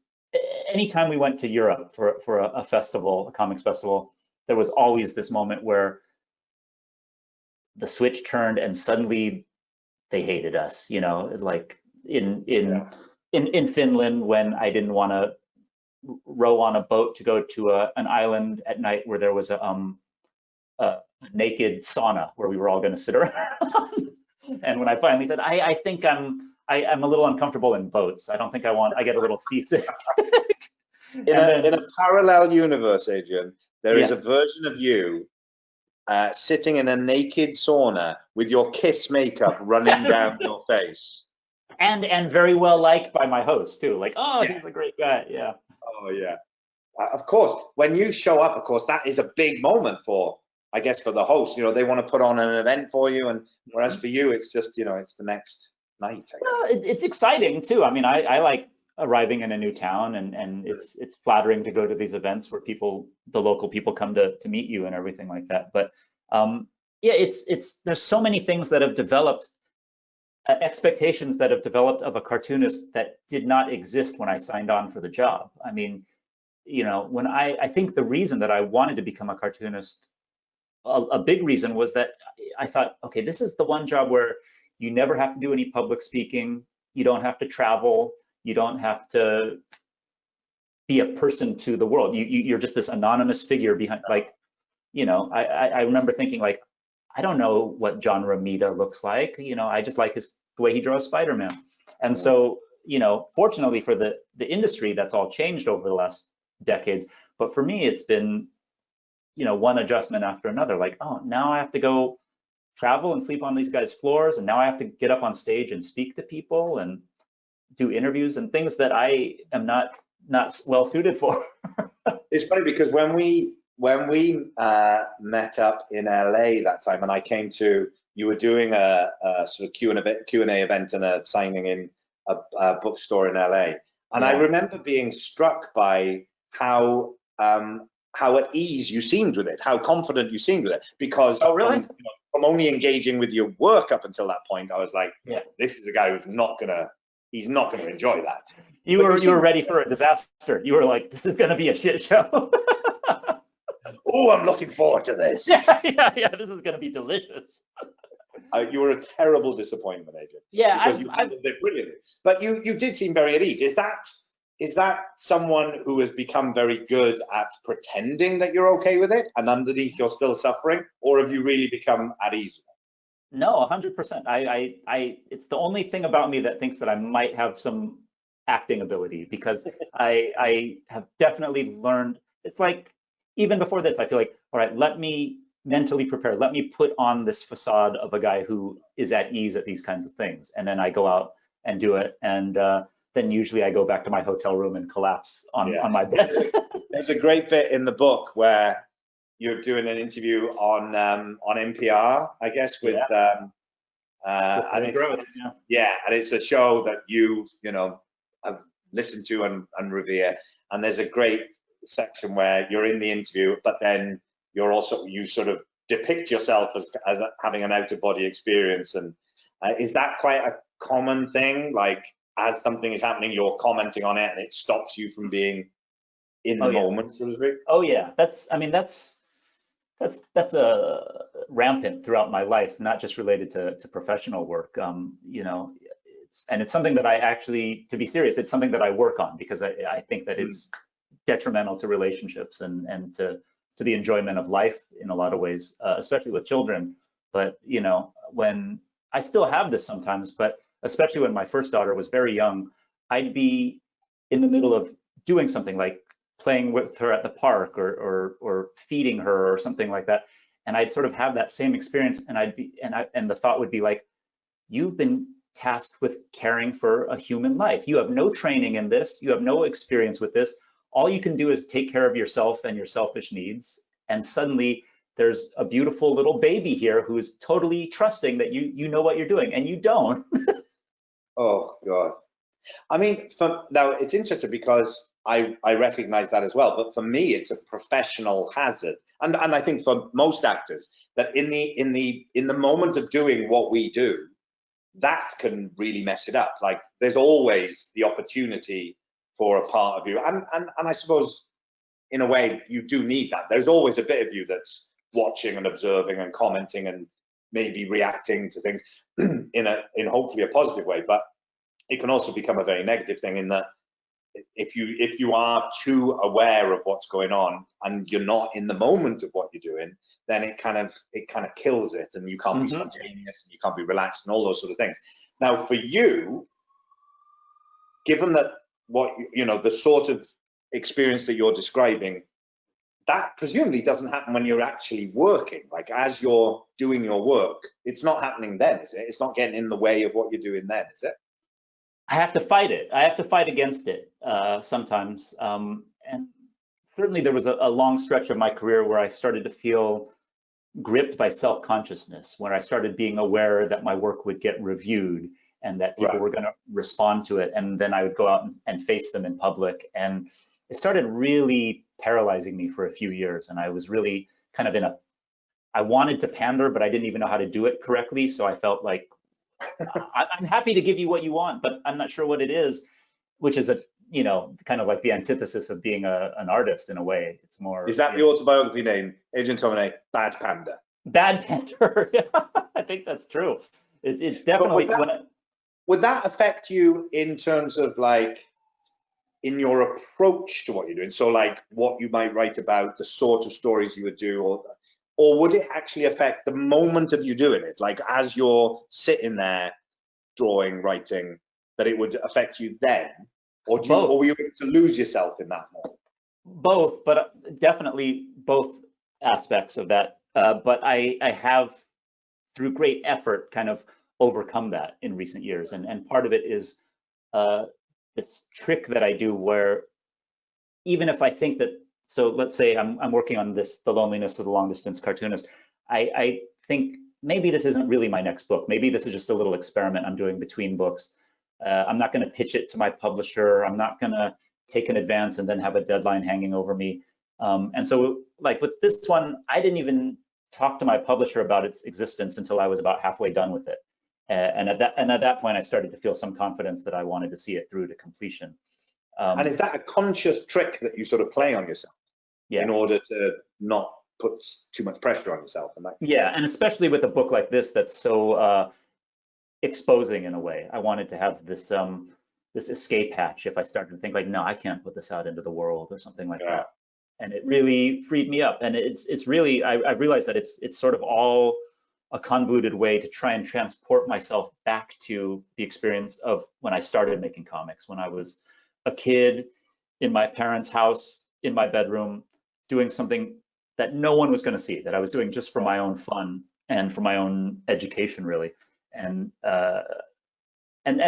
anytime we went to Europe for a festival, a comics festival. There was always this moment where the switch turned and suddenly they hated us. Like in Finland, when I didn't want to row on a boat to go to an island at night where there was a naked sauna where we were all going to sit around. And when I finally said, I think I'm a little uncomfortable in boats. I don't think I get a little seasick. In a parallel universe, Adrian, there is a version of you sitting in a naked sauna with your Kiss makeup running down your face. And very well liked by my host too. Like, oh, he's a great guy. Yeah. Oh yeah. Of course, when you show up, of course, that is a big moment for the host. They want to put on an event for you, and whereas for you, it's just, it's the next night. Well, it's exciting too. I mean, I like arriving in a new town, and it's flattering to go to these events where the local people come to meet you and everything like that. But there's so many things that have developed, expectations that have developed of a cartoonist that did not exist when I signed on for the job. I mean, when I think the reason that I wanted to become a cartoonist, a big reason was that I thought, okay, this is the one job where you never have to do any public speaking, you don't have to travel, you don't have to be a person to the world. You're just this anonymous figure behind, like you know, I remember thinking like, I don't know what John Romita looks like. You know, I just like the way he draws Spider-Man. And so, you know, fortunately for the industry, that's all changed over the last decades. But for me, it's been, you know, one adjustment after another. Like, oh, now I have to go travel and sleep on these guys' floors, and now I have to get up on stage and speak to people and do interviews and things that I am not well suited for. It's funny because when we met up in LA that time, and I came to, you were doing a sort of Q&A event and a signing in a bookstore in LA, and I remember being struck by how at ease you seemed with it, how confident you seemed with it, because from only engaging with your work up until that point, I was like, this is a guy who's he's not gonna enjoy that. You were ready for a disaster. You were like, this is gonna be a shit show. Oh, I'm looking forward to this. Yeah, this is gonna be delicious. You were a terrible disappointment, Adrian. Yeah, because you handled it brilliantly. But you did seem very at ease. Is that someone who has become very good at pretending that you're okay with it, and underneath you're still suffering, or have you really become at ease with it? No, 100%. It's the only thing about me that thinks that I might have some acting ability, because I have definitely learned. It's like, even before this, I feel like, all right, let me mentally prepare. Let me put on this facade of a guy who is at ease at these kinds of things. And then I go out and do it. And then usually I go back to my hotel room and collapse on my bed. There's a great bit in the book where you're doing an interview on NPR, I guess, with and it's a show that you know have listened to and revere. And there's a great section where you're in the interview, but then you sort of depict yourself as having an out-of-body experience. And is that quite a common thing? Like, as something is happening, you're commenting on it, and it stops you from being in the moment, so to speak? Oh yeah, that's a rampant throughout my life, not just related to professional work. You know, it's something that I actually, to be serious, it's something that I work on, because I think that it's detrimental to relationships and to the enjoyment of life in a lot of ways, especially with children. But you know, when I still have this sometimes, but especially when my first daughter was very young, I'd be in the middle of doing something like playing with her at the park or feeding her or something like that, and I'd sort of have that same experience, and the thought would be like, you've been tasked with caring for a human life. You have no training in this. You have no experience with this. All you can do is take care of yourself and your selfish needs. And suddenly there's a beautiful little baby here who's totally trusting that you know what you're doing, and you don't. Oh God. I mean, now it's interesting because I recognize that as well, but for me, it's a professional hazard. And I think for most actors, that in the moment of doing what we do, that can really mess it up. Like, there's always the opportunity for a part of you, and I suppose in a way you do need that. There's always a bit of you that's watching and observing and commenting and maybe reacting to things in hopefully a positive way, but it can also become a very negative thing, in that if you are too aware of what's going on and you're not in the moment of what you're doing, then it kind of kills it, and you can't be spontaneous, and you can't be relaxed, and all those sort of things. Now, for you, given that the sort of experience that you're describing, that presumably doesn't happen when you're actually working. Like, as you're doing your work, it's not happening then, is it? It's not getting in the way of what you're doing then, is it? I have to fight it. I have to fight against it sometimes. And certainly there was a long stretch of my career where I started to feel gripped by self-consciousness, when I started being aware that my work would get reviewed and that people were going to respond to it. And then I would go out and face them in public. And it started really paralyzing me for a few years. And I was really kind of I wanted to pander, but I didn't even know how to do it correctly. So I felt like, I'm happy to give you what you want, but I'm not sure what it is, which is kind of like the antithesis of being an artist in a way. It's more. Is that the autobiography name, Adrian Tomine, Bad Panda? Bad Pander. I think that's true. It's definitely. Would that affect you in terms of, like, in your approach to what you're doing? So, like, what you might write about, the sort of stories you would do, or or would it actually affect the moment of you doing it? Like as you're sitting there drawing, writing, that it would affect you then? Or or were you able to lose yourself in that moment? Both, but definitely both aspects of that. But I have, through great effort, kind of overcome that in recent years. And part of it is this trick that I do where even if I think that, so let's say I'm working on this, The Loneliness of the Long Distance Cartoonist. I think maybe this isn't really my next book. Maybe this is just a little experiment I'm doing between books. I'm not going to pitch it to my publisher. I'm not going to take an advance and then have a deadline hanging over me. And so like with this one, I didn't even talk to my publisher about its existence until I was about halfway done with it. And at that point, I started to feel some confidence that I wanted to see it through to completion. And is that a conscious trick that you sort of play on yourself in order to not put too much pressure on yourself? Yeah, and especially with a book like this that's so exposing in a way. I wanted to have this this escape hatch if I started to think like, no, I can't put this out into the world or something like that. And it really freed me up. And it's really, I realized that it's sort of all a convoluted way to try and transport myself back to the experience of when I started making comics, when I was a kid in my parents' house, in my bedroom, doing something that no one was going to see, that I was doing just for my own fun and for my own education, really. And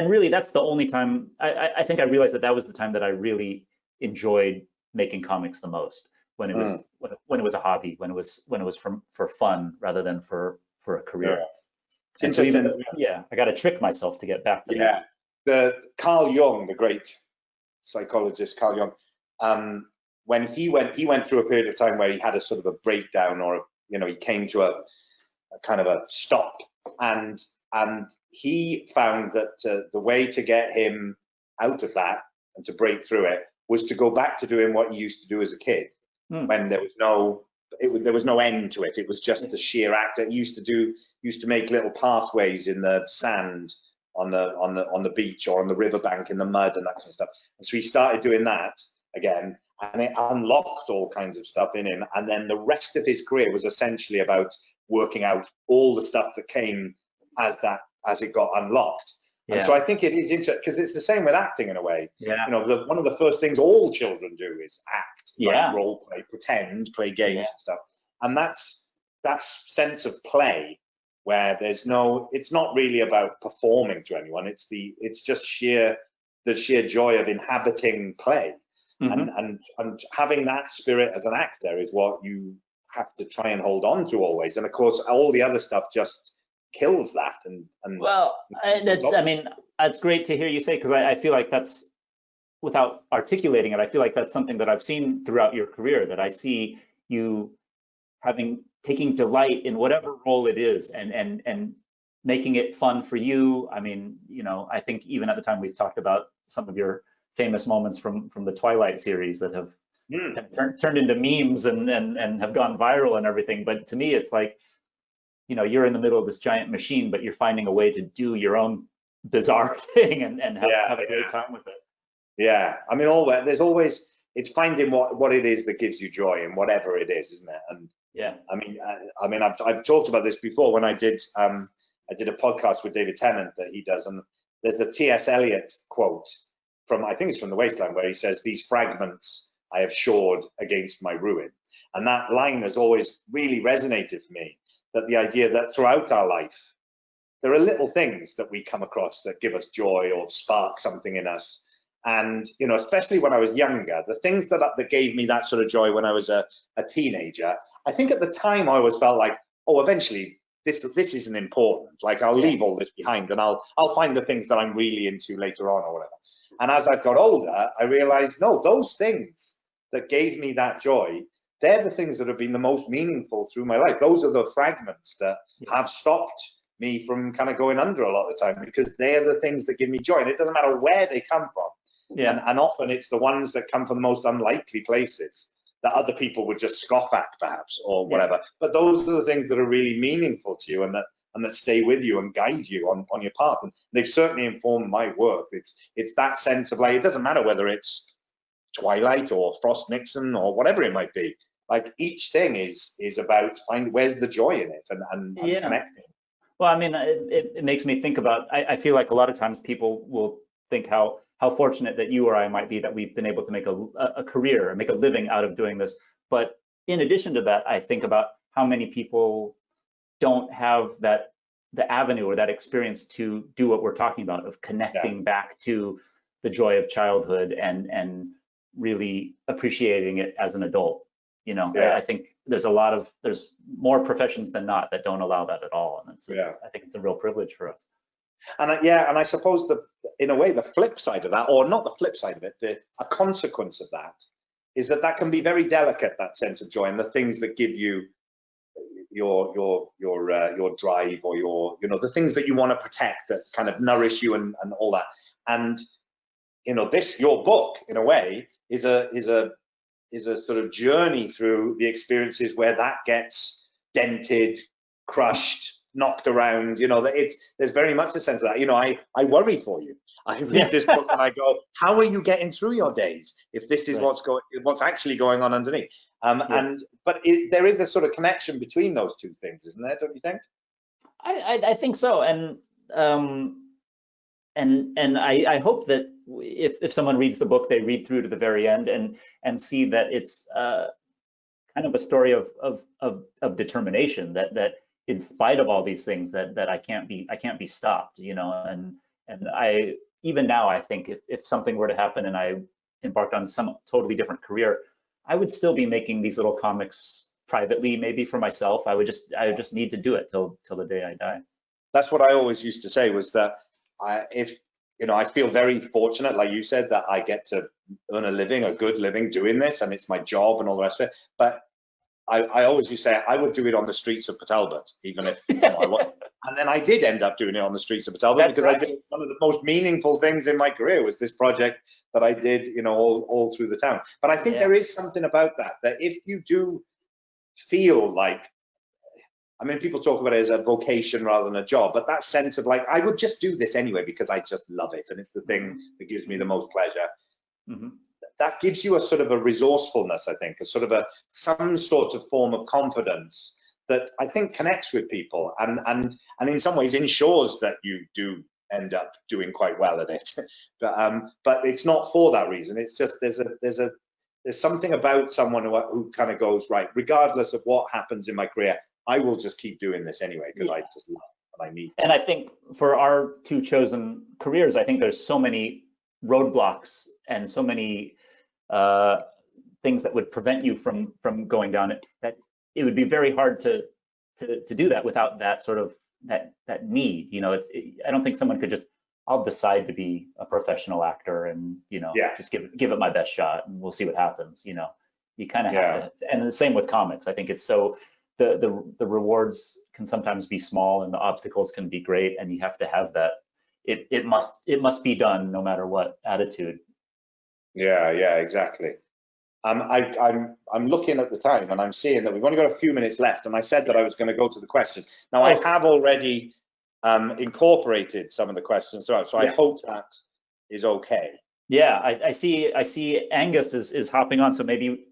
really, that's the only time I think I realized that was the time that I really enjoyed making comics the most, when it was when it was a hobby, when it was for fun rather than for a career. It's and so even, I got to trick myself to get back to that. The Carl Jung, the great psychologist Carl Jung, when he went through a period of time where he had a sort of a breakdown, or he came to a kind of a stop, and he found that the way to get him out of that and to break through it was to go back to doing what he used to do as a kid, when there was no end to it. It was just the sheer act that he used to make little pathways in the sand on the beach or on the riverbank in the mud and that kind of stuff. And so he started doing that again, and it unlocked all kinds of stuff in him. And then the rest of his career was essentially about working out all the stuff that came as it got unlocked. And so I think it is interesting because it's the same with acting in a way. One of the first things all children do is act, like role play, pretend, play games and stuff. And that's sense of play where it's not really about performing to anyone. It's just the sheer joy of inhabiting play. And having that spirit as an actor is what you have to try and hold on to always. And of course, all the other stuff just kills that. That's great to hear you say, because I feel like that's, without articulating it, I feel like that's something that I've seen throughout your career, that I see you taking delight in whatever role it is and making it fun for you. I mean, I think even at the time we've talked about some of your famous moments from the Twilight series that have turned into memes and have gone viral and everything. But to me, it's like, you're in the middle of this giant machine, but you're finding a way to do your own bizarre thing and have a great time with it. Yeah, I mean, it's finding what it is that gives you joy, and whatever it is, isn't it? And I mean, I've talked about this before when I did a podcast with David Tennant that he does, and there's a T.S. Eliot quote from, I think it's from The Wasteland, where he says, "These fragments I have shored against my ruin." And that line has always really resonated for me, that the idea that throughout our life, there are little things that we come across that give us joy or spark something in us. And, especially when I was younger, the things that gave me that sort of joy when I was a teenager, I think at the time I always felt like, oh, eventually this isn't important. Like I'll leave all this behind and I'll find the things that I'm really into later on or whatever. And as I've got older, I realized, no, those things that gave me that joy, they're the things that have been the most meaningful through my life. Those are the fragments that have stopped me from kind of going under a lot of the time, because they're the things that give me joy. And it doesn't matter where they come from. And often it's the ones that come from the most unlikely places that other people would just scoff at, perhaps, or whatever. But those are the things that are really meaningful to you and that stay with you and guide you on your path. And they've certainly informed my work. It's that sense of, like, it doesn't matter whether it's Twilight or Frost Nixon or whatever it might be. like each thing is about where's the joy in it and connecting. Well, I mean, it makes me think about, I feel like a lot of times people will think how fortunate that you or I might be that we've been able to make a career or make a living out of doing this. But in addition to that, I think about how many people don't have the avenue or that experience to do what we're talking about, of connecting back to the joy of childhood and really appreciating it as an adult. You know, I think there's more professions than not that don't allow that at all, and I think it's a real privilege for us. And and I suppose in a way the flip side of that, or not the flip side of it, a consequence of that is that can be very delicate, that sense of joy, and the things that give you your drive, or the things that you want to protect, that kind of nourish you and all that. And your book in a way is a sort of journey through the experiences where that gets dented, crushed, knocked around. There's very much a sense of that. I worry for you. I read this book and I go, how are you getting through your days if this is what's actually going on underneath? But there is a sort of connection between those two things, isn't there? Don't you think? I think so, and I hope that if someone reads the book, they read through to the very end and see that it's kind of a story of determination, that in spite of all these things that I can't be stopped, and I even now, I think if something were to happen and I embarked on some totally different career, I would still be making these little comics privately, maybe for myself. I would just need to do it till the day I die. That's what I always used to say, was that I feel very fortunate, like you said, that I get to earn a good living doing this, and it's my job and all the rest of it. But I always used to say I would do it on the streets of Port Talbot, even if I wasn't. And then I did end up doing it on the streets of Port Talbot, because I did one of the most meaningful things in my career was this project that I did, all through the town. But I think there is something about that if you do feel like, I mean, people talk about it as a vocation rather than a job, but that sense of like, I would just do this anyway because I just love it, and it's the thing that gives me the most pleasure. That gives you a sort of a resourcefulness, I think, a sort of some sort of form of confidence that I think connects with people, and in some ways ensures that you do end up doing quite well at it. But it's not for that reason. It's just there's something about someone who kind of goes, right, regardless of what happens in my career, I will just keep doing this anyway because I just love it and I need to. And I think for our two chosen careers, I think there's so many roadblocks and so many things that would prevent you from going down it, that it would be very hard to do that without that sort of that need. I don't think someone could just, I'll decide to be a professional actor and just give it my best shot and we'll see what happens. You kind of have to, and the same with comics. I think it's so the rewards can sometimes be small and the obstacles can be great, and you have to have that it must be done no matter what attitude. Yeah, exactly. I'm looking at the time and I'm seeing that we've only got a few minutes left, and I said that I was going to go to the questions. Now I have already incorporated some of the questions throughout, so I hope that is okay. Yeah, I see Angus is hopping on, so maybe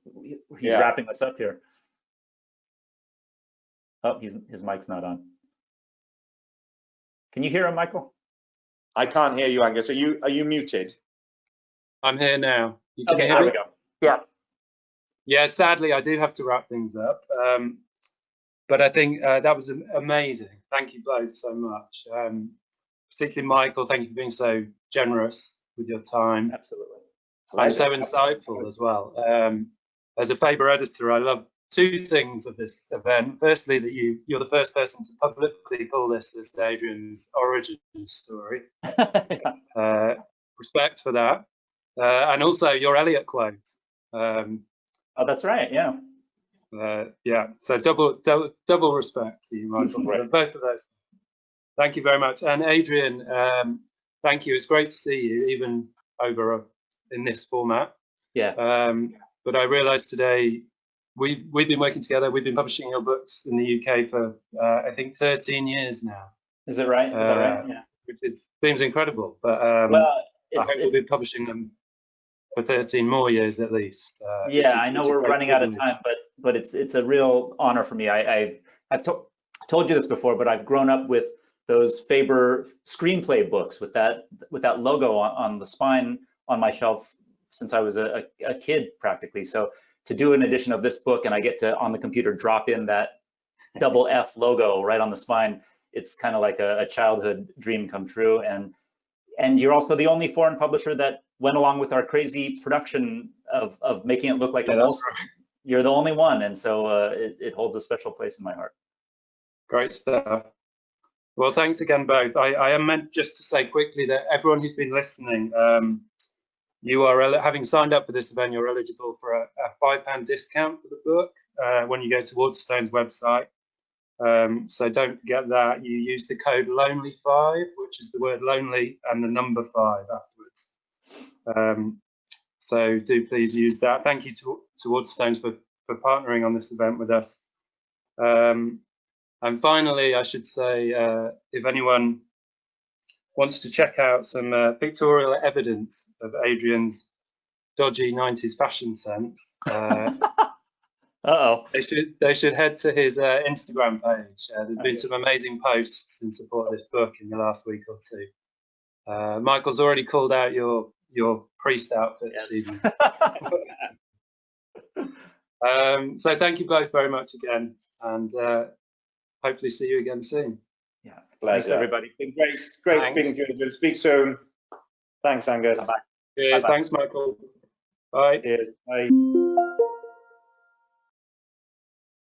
he's wrapping us up here. Oh, his mic's not on. Can you hear him, Michael? I can't hear you, Angus. Are you muted? I'm here now. Okay, there we go. Yeah. Yeah, sadly, I do have to wrap things up. But I think that was amazing. Thank you both so much. Particularly Michael, thank you for being so generous with your time. Absolutely. And so insightful as well. As a Faber editor, I love two things of this event. Firstly, that you're the first person to publicly call this as Adrian's origin story. Respect for that. And also your Eliot quote. Oh, that's right. Yeah. So double respect to you, Michael, for both of those. Thank you very much. And Adrian, thank you. It's great to see you, even over in this format. Yeah. But I realized today we've been working together. We've been publishing your books in the UK for I think 13 years now. Is it right? Is that right? Yeah. Which seems incredible. But I hope we'll be publishing them for 13 more years at least. I know we're running out of time, but it's a real honor for me. I've told you this before, but I've grown up with those Faber screenplay books with that logo on the spine on my shelf since I was a kid practically. So to do an edition of this book and I get to on the computer drop in that double F logo right on the spine, it's kind of like a childhood dream come true. And you're also the only foreign publisher that went along with our crazy production of making it look like a moleskin. Right. You're the only one, and so it holds a special place in my heart. Great stuff. Well, thanks again, both. I am meant just to say quickly that everyone who's been listening, you are, having signed up for this event, you're eligible for a £5 discount for the book when you go to Waterstone's website. So don't forget that. You use the code LONELY5, which is the word lonely and the number 5 afterwards. So do please use that. Thank you to Waterstones for partnering on this event with us. And finally, I should say, if anyone wants to check out some pictorial evidence of Adrian's dodgy 90s fashion sense, they should head to his Instagram page. There's been some amazing posts in support of this book in the last week or two. Michael's already called out your priest outfit this evening. So thank you both very much again, and hopefully see you again soon. Yeah, pleasure. Thanks, everybody. It's been great speaking to you. Speak soon. Thanks, Angus. Bye-bye. Cheers. Bye-bye. Thanks, Michael. Bye. Cheers. Bye.